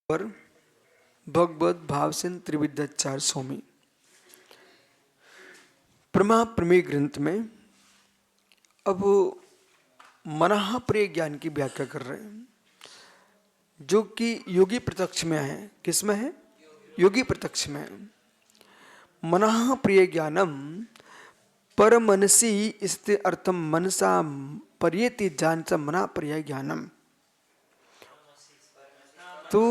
पर भगवत भाव से त्रिविधाचार्य स्वामी प्रमा प्रमेय ग्रंथ में अब मनः प्रिय ज्ञान की व्याख्या कर रहे हैं, जो कि योगी प्रत्यक्ष में है। किसमें है? योगी प्रत्यक्ष में है। मनः प्रिय ज्ञानम पर मनसी स्थित अर्थम मनसा पर्येति जानच मना प्रिय ज्ञानम। तो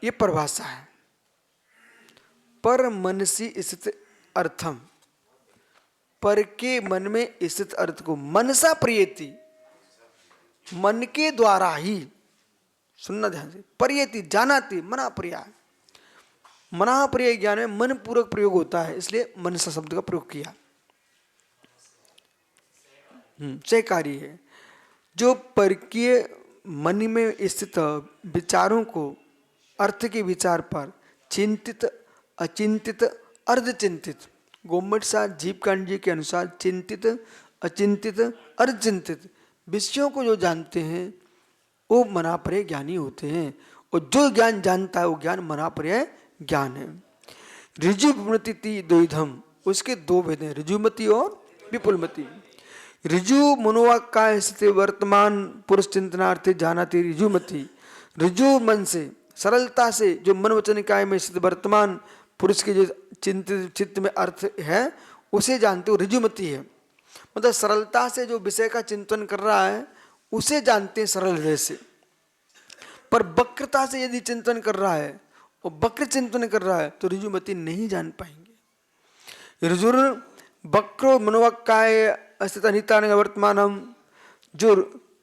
ये परिभाषा है। पर मनसी स्थित अर्थम, पर के मन में स्थित अर्थ को मनसा प्रियति, मन के द्वारा ही, सुनना ध्यान से, प्रियति जानाति मना प्रिया। मना प्रिय ज्ञान में मन पूर्वक प्रयोग होता है, इसलिए मनसा शब्द का प्रयोग किया। सहकारी है। जो परकीय मन में स्थित विचारों को अर्थ के विचार पर चिंतित अचिंतित अर्धचिंतित, गोमट सार जीव कांड जी के अनुसार चिंतित अचिंतित अर्धचिंतित विषयों को जो जानते हैं वो मनाप्रिय ज्ञानी होते हैं। और जो ज्ञान जानता है वो ज्ञान मनाप्रिय ज्ञान है। ऋजुमति द्वैधम, उसके दो भेद हैं, ऋजुमति और विपुलमति। ऋजु मनोवाक्काय स्थिति वर्तमान पुरुष चिंतनार्थे जानाति ऋजुमति। ऋजु मन से, सरलता से, जो मन वचन काय में स्थित वर्तमान पुरुष के जो चिंतित चित्त में अर्थ है उसे जानते हो, ऋजुमति है। मतलब सरलता से जो विषय का चिंतन कर रहा है उसे जानते हैं सरल हृदय से। पर वक्रता से यदि चिंतन कर रहा है और वक्र चिंतन कर रहा है तो ऋजुमति नहीं जान पाएंगे। ऋजुर वक्रो मनोवाक्काय अस्थित अनितान वर्तमानम, जो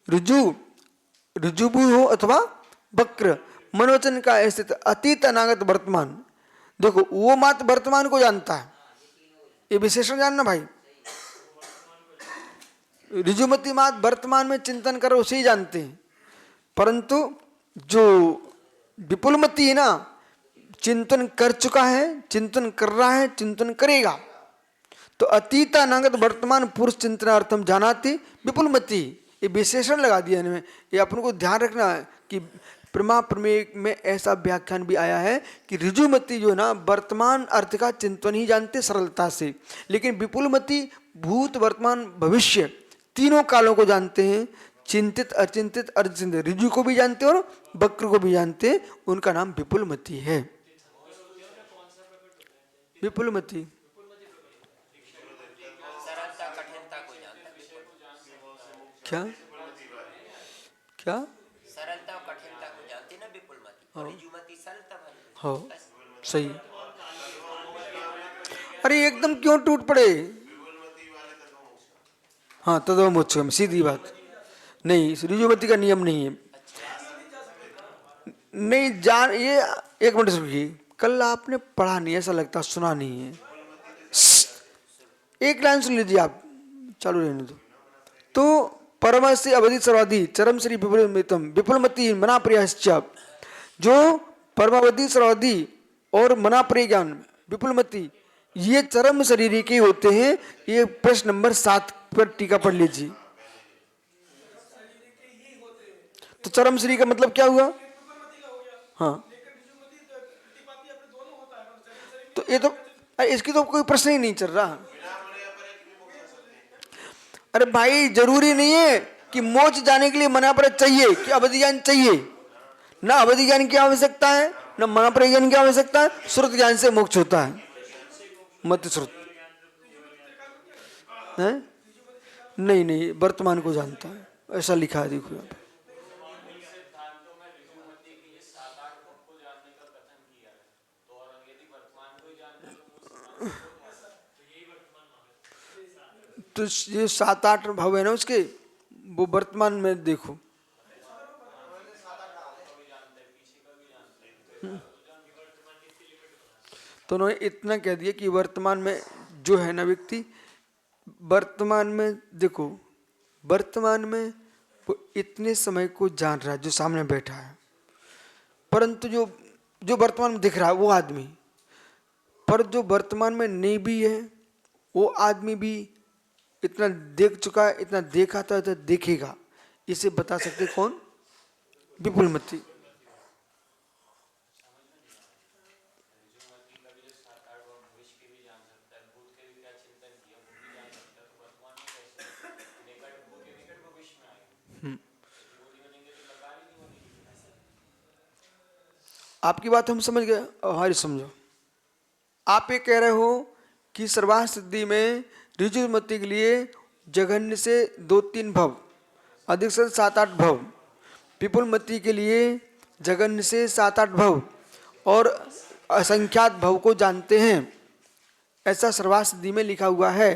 ऋजुभु हो अथवा वक्र मनोवचन का स्थित अतीत अनागत वर्तमान, देखो वो मात्र वर्तमान को जानता है। ये विशेषण जानना भाई, ऋजुमति मात्र वर्तमान में चिंतन कर उसे ही जानते हैं। परंतु जो विपुलमति है ना, चिंतन कर चुका है, चिंतन कर रहा है, चिंतन करेगा। तो अतीत अनागत वर्तमान पुरुष चिंतनार्थम जानाति विपुलमति, ये विशेषण लगा दिया इनमें। ये अपन को ध्यान रखना है कि प्रमा प्रमेय में ऐसा व्याख्यान भी आया है कि ऋजुमति जो ना वर्तमान अर्थ का चिंतन ही जानते सरलता से, लेकिन विपुलमति भूत वर्तमान भविष्य तीनों कालों को जानते हैं, चिंतित अचिंतित अर्धचिंतित, ऋजु को भी जानते हैं और वक्र को भी जानते हैं। उनका नाम विपुलमति है। विपुलमति क्या क्या सरलता और कठिनता को जानते ना विपुलमति, और ऋजुमति सरलता वाली। हाँ सही। अरे एकदम क्यों टूट पड़े? हाँ तदवमोक्षम, सीधी बात। नहीं, ऋजुमति का नियम नहीं है। नहीं जान, ये एक मिनट सुनिए, कल आपने पढ़ा नहीं, ऐसा लगता सुना नहीं है। एक लाइन सुन लीजिए आप, चालू रहने दो। तो परमस्य अवधि सर्वाधि चरम श्री विपुलमितम विपुलमति मना प्रियश्च, जो परमावधि सर्वाधि और मना प्रिय ज्ञान विपुलमति ये चरम शरीर के होते हैं। ये प्रश्न नंबर 7 पर टीका पढ़ लीजिए। तो चरम शरीर का मतलब क्या हुआ? हाँ, तो ये तो इसकी तो कोई प्रश्न ही नहीं चल रहा। अरे भाई जरूरी नहीं है कि मोक्ष जाने के लिए मनापर चाहिए कि अवधि ज्ञान चाहिए। ना अवधि ज्ञान की आवश्यकता है ना मनापर ज्ञान की आवश्यकता है। श्रुत ज्ञान से मोक्ष होता है, मत श्रुत है। नहीं नहीं, वर्तमान को जानता है, ऐसा लिखा है, देखो यहाँ पे। तो ये 7-8 भाव है ना उसके, वो वर्तमान में देखो। तो उन्होंने इतना कह दिया कि वर्तमान में जो है ना व्यक्ति, वर्तमान में देखो, वर्तमान में वो इतने समय को जान रहा है जो सामने बैठा है। परंतु जो वर्तमान में दिख रहा है वो आदमी, पर जो वर्तमान में नहीं भी है वो आदमी भी इतना देख चुका है, इतना देखा था, इतना देखेगा, इसे बता सकते कौन? विपुलमति। आपकी बात हम समझ गए। हमारी समझो। आप ये कह रहे हो कि सर्वार्थ सिद्धि में ऋजुमति के लिए जघन्य से 2-3 भव, अधिक से 7-8 भव, विपुलमति के लिए जघन्य से 7-8 भव और असंख्यात भव को जानते हैं, ऐसा सर्वार्थ सिद्धि में लिखा हुआ है।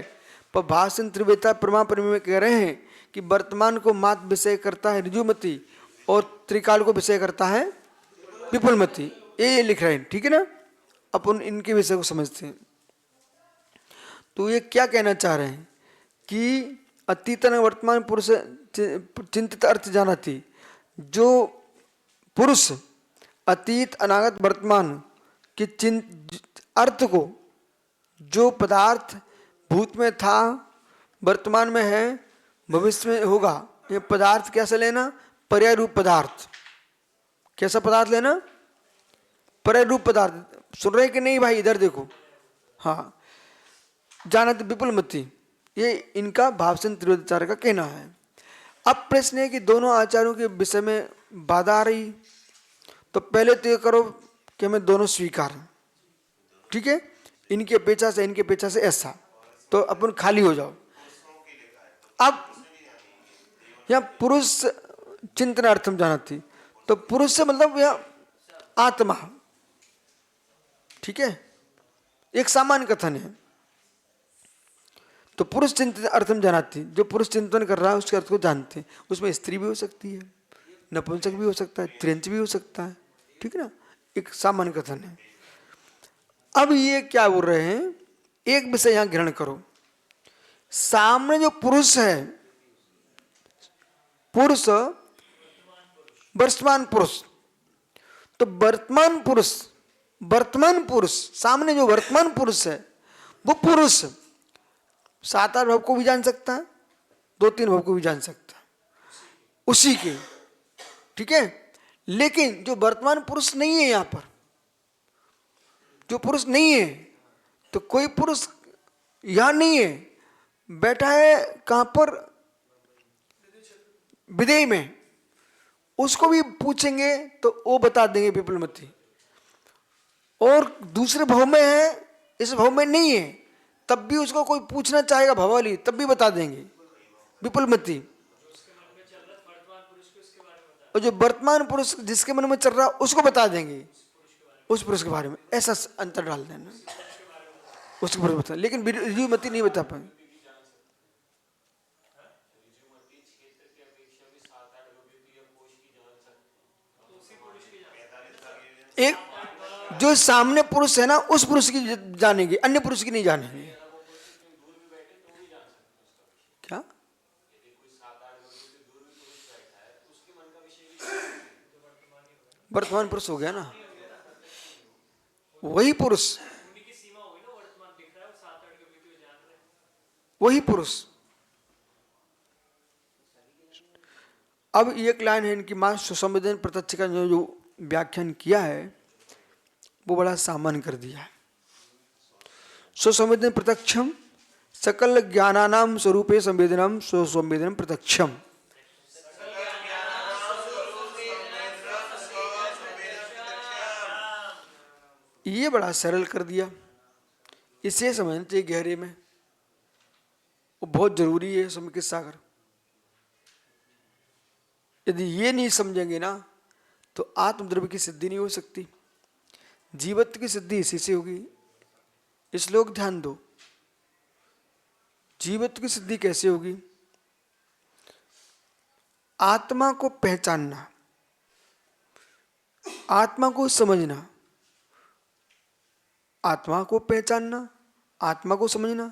पर भाषण त्रिवेता प्रमा परिमेय में कह रहे हैं कि वर्तमान को मात्र विषय करता है ऋजुमति और त्रिकाल को विषय करता है विपुलमति। ये लिख रहे हैं, ठीक है ना? अपन इनके विषय को समझते हैं। तो ये क्या कहना चाह रहे हैं कि अतीतन वर्तमान पुरुष चिंतित अर्थ जानाति। जो पुरुष अतीत अनागत वर्तमान के अर्थ को, जो पदार्थ भूत में था, वर्तमान में है, भविष्य में होगा, ये पदार्थ कैसे लेना? पर्याय रूप पदार्थ। कैसा पदार्थ लेना? पर्याय रूप पदार्थ। सुन रहे कि नहीं भाई? इधर देखो। हाँ, जानत विपुलमति, ये इनका भावसिंह त्रिवेदाचार्य का कहना है। अब प्रश्न है कि दोनों आचार्यों के विषय में बाधा आ रही, तो पहले तो ये करो कि हमें दोनों स्वीकार, ठीक है? इनकी अपेक्षा से, इनकी अपेक्षा से ऐसा, तो अपन खाली हो जाओ। अब यहाँ पुरुष चिंतन अर्थम जानती, तो पुरुष से मतलब यह आत्मा, ठीक है? एक सामान्य कथन है। तो पुरुष चिंतन अर्थम जानाती, जो पुरुष चिंतन कर रहा है उसके अर्थ को जानते हैं। उसमें स्त्री भी हो सकती है, नपुंसक भी हो सकता है, त्रिंच भी हो सकता है, ठीक है ना? एक सामान्य कथन है। अब ये क्या बोल रहे हैं? एक विषय यहां ग्रहण करो। सामने जो पुरुष है, पुरुष वर्तमान पुरुष, तो वर्तमान पुरुष सामने जो वर्तमान पुरुष है, वो पुरुष 7-8 भव को भी जान सकता है, 2-3 भव को भी जान सकता है, उसी के, ठीक है? लेकिन जो वर्तमान पुरुष नहीं है, यहां पर जो पुरुष नहीं है, तो कोई पुरुष यहां नहीं है, बैठा है कहां पर? विदेह में। उसको भी पूछेंगे तो वो बता देंगे विपुलमति। और दूसरे भव में है, इस भव में नहीं है, तब भी उसको कोई पूछना चाहेगा भवाली, तब भी बता देंगे विपुलमति। और जो वर्तमान पुरुष जिसके मन में चल रहा उसको बता देंगे उस पुरुष के बारे में। ऐसा अंतर डाल देना, उसके बारे में बता, लेकिन ऋजुमति नहीं बता पाए। एक जो सामने पुरुष है ना, उस पुरुष की जानेंगे, अन्य पुरुष की नहीं जानेंगे। क्या? वर्तमान पुरुष हो गया ना, वही पुरुष, वही पुरुष। अब एक लाइन है इनकी, मां सुसंवेदन प्रत्यक्ष का जो व्याख्यान किया है वो बड़ा सामान्य कर दिया है। सुसंवेदन प्रत्यक्षम सकल ज्ञानानाम स्वरूपे संवेदनम सुसंवेदन प्रत्यक्षम। ये बड़ा सरल कर दिया, इसे समझना चाहिए गहरे में, वो बहुत जरूरी है समय के सागर। यदि ये नहीं समझेंगे ना तो आत्मद्रव्य की सिद्धि नहीं हो सकती, जीवत्व की सिद्धि इसी से होगी। इस लोग ध्यान दो, जीवत्व की सिद्धि कैसे होगी? आत्मा को पहचानना, आत्मा को समझना, आत्मा को पहचानना, आत्मा को समझना,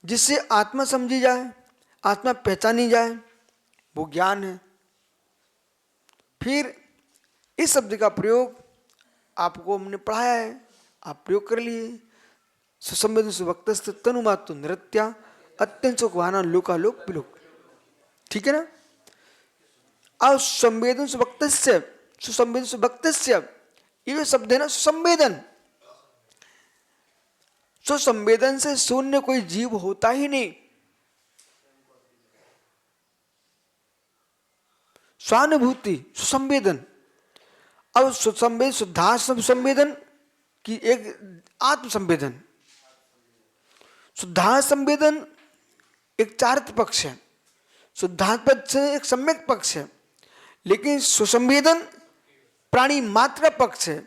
जिससे आत्मा समझी जाए, आत्मा पहचानी जाए, वो ज्ञान है। फिर इस शब्द का प्रयोग आपको हमने पढ़ाया है, आप प्रयोग कर लिए। सुसंवेदन सुभक्तस्थ तनुमातु नृत्या अत्यंत सुखवाना लोकालोक विलोक। ठीक है ना। अब संवेदन सुभक्तस्य, सुसंवेदन सुभक्तस्य, ये शब्द है ना सुसंवेदन। सुसंवेदन से शून्य कोई जीव होता ही नहीं। स्वानुभूति सुसंवेदन। अब सुसंवेदन शुद्धात्म संवेदन की एक आत्म संवेदन। शुद्धात्म संवेदन एक चारित्र पक्ष है, शुद्धात्म पक्ष एक सम्यक पक्ष है, लेकिन सुसंवेदन प्राणी मात्र पक्ष है।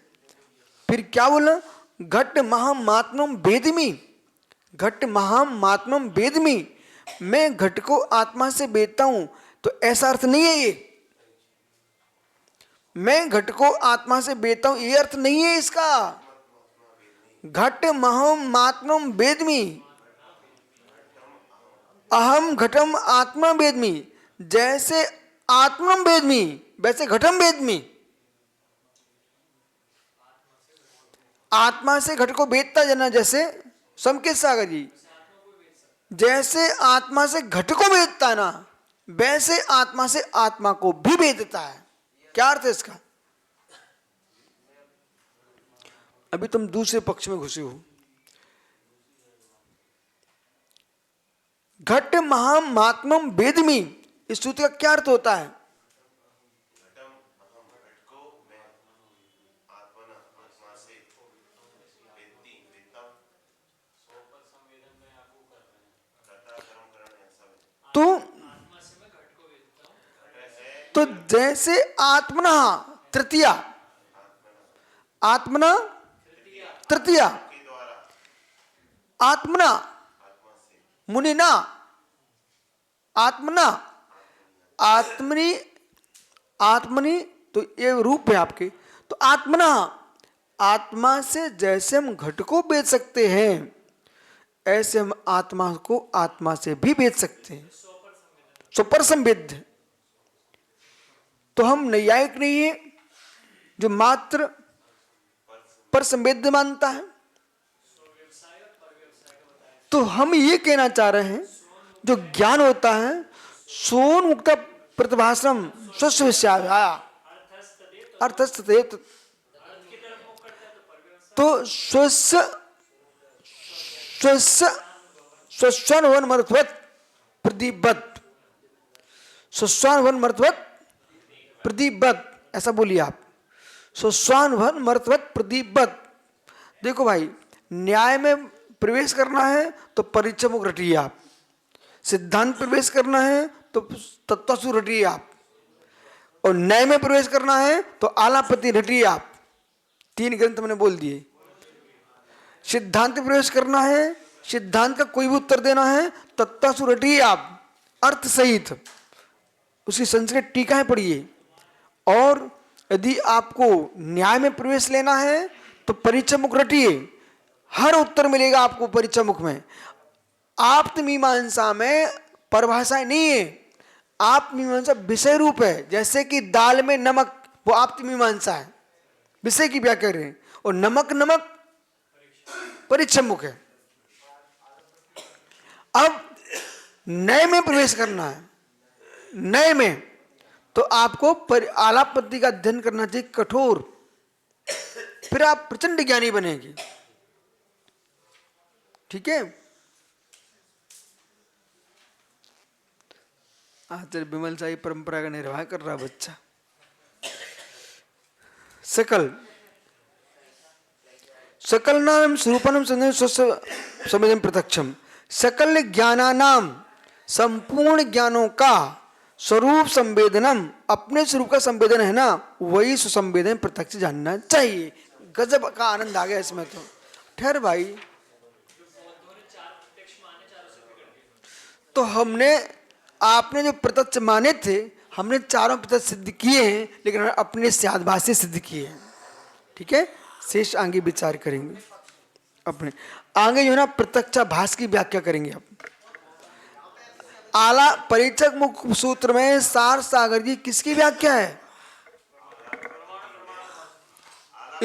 फिर क्या बोला, घट महामात्मम वेदमी, घट महामात्मम वेदमी, मैं घट को आत्मा से वेदता हूं। तो ऐसा अर्थ नहीं है ये, मैं घट को आत्मा से वेदता हूं ये अर्थ नहीं है इसका। घट महामात्मम वेदमी, अहम घटम आत्मा वेदमी, जैसे आत्मम वेदमी वैसे घटम वेदमी। आत्मा से घट को वेदता जाना, जैसे समकेत सागर जी जैसे आत्मा से घट को वेदता ना, वैसे आत्मा से आत्मा को भी वेदता है। क्या अर्थ है इसका। अभी तुम दूसरे पक्ष में घुसे हो। घट महामात्मम वेदमी, इस सूत्र का क्या अर्थ होता है। तो जैसे आत्मना तृतीया, आत्मना तृतीया, आत्मना मुनिना, आत्मना आत्मनि, आत्मनि तो ये रूप है आपके। तो आत्मना, आत्मा से जैसे हम घट को बेच सकते हैं, ऐसे हम आत्मा को आत्मा से भी बेच सकते हैं। सुपर संवेद्य। तो हम नैयायिक नहीं है जो मात्र पर संवेद्य मानता है। तो हम ये कहना चाह रहे हैं जो ज्ञान होता है सोन मुक्त प्रतिभाषम स्वस्थ विषया अर्थस्तदेव, तो स्वस्वानुभवन मर्थवत प्रदीपवत, स्वस्वानुभवन मर्थवत प्रदीपवत, ऐसा बोलिए आप। स्वस्वानुभवन मर्थवत प्रदीपवत। देखो भाई, न्याय में प्रवेश करना है तो परिचय मुख रटिए आप, सिद्धांत प्रवेश करना है तो तत्वसु रटिए आप, और न्याय में प्रवेश करना है तो आलापति रटिए आप। 3 ग्रंथ मैंने बोल दिए। सिद्धांत प्रवेश करना है, सिद्धांत का कोई भी उत्तर देना है, तत्वसु रटिए आप अर्थ सहित, उसकी संस्कृत टीकाएं पढ़िए। और यदि आपको न्याय में प्रवेश लेना है तो परिचय मुख रटिए, हर उत्तर मिलेगा आपको परिचय मुख में। आप्त मीमांसा में परिभाषाएं नहीं है, आप मीमांसा विषय रूप है। जैसे कि दाल में नमक, वो आप्त मीमांसा है, विषय की व्याख्या कर रहे हैं, और नमक नमक परिचय मुख है। अब नए में प्रवेश करना है, नए में तो आपको आलापति का अध्ययन करना चाहिए कठोर, फिर आप प्रचंड ज्ञानी बनेंगे। ठीक है। आचार्य विमल शाही परंपरा का निर्वाह कर रहा बच्चा। सकल सकल नाम स्वरूपनम संवेदन प्रत्यक्षम, सकल ज्ञानानाम संपूर्ण ज्ञानों का स्वरूप संवेदनम, अपने स्वरूप का संवेदन है ना, वही सुसंवेदन प्रत्यक्ष जानना चाहिए। गजब का आनंद आ गया इसमें। तो ठहर भाई, तो हमने, आपने जो प्रत्यक्ष माने थे, हमने चारों प्रत्यक्ष सिद्ध किए हैं, लेकिन अपने स्यादभाष्य सिद्ध किए हैं। ठीक है, शेष आगे विचार करेंगे अपने आगे, जो है ना प्रत्यक्षाभास की व्याख्या करेंगे आप। आला परिचय मुख सूत्र में सार सागर जी किसकी व्याख्या है,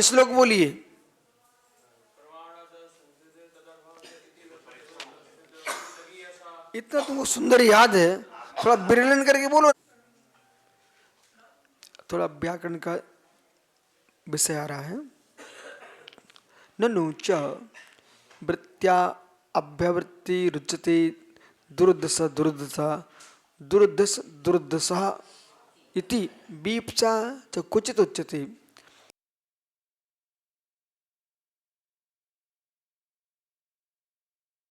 श्लोक बोलिए। इतना तुमको सुंदर याद है, थोड़ा विरलन करके बोलो। थोड़ा व्याकरण का विषय आ रहा है। ननु च वृत्त्या अभ्यवृत्ति रुच्यते दुर्दश दुर्दशा दुर्दश दुर्दशा इति वीप्सा च क्वचित उच्यते।